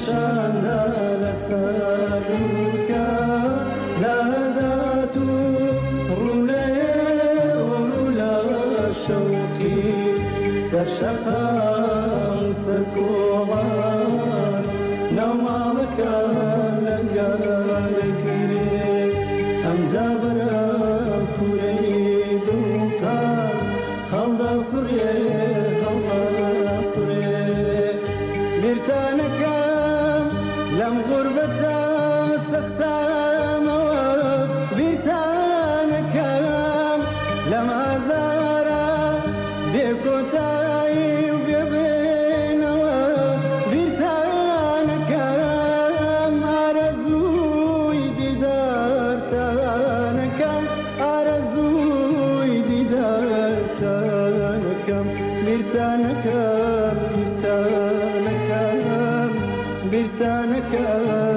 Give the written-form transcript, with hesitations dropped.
نشانە لەسەر دوورکە لەدات و ڕوولەیە لە شەوقی سەر شەقام سەر کۆڵان ناوماڵەکە لەگەرەگیرێ ئەمجا بەرە کوورەی دڵتان هەڵدەفڕێ بیرتانەکەم لەم غوربەتە سەختامەوە بیرتانەکەم لەم ئازارە بێکۆتایی و بێبێنەوە بیرتانەکەم ئارەزووی دیدارتانەکەم ئارەزووی دیدارتانەکەم بیرتانەکەم بیرتانەکەم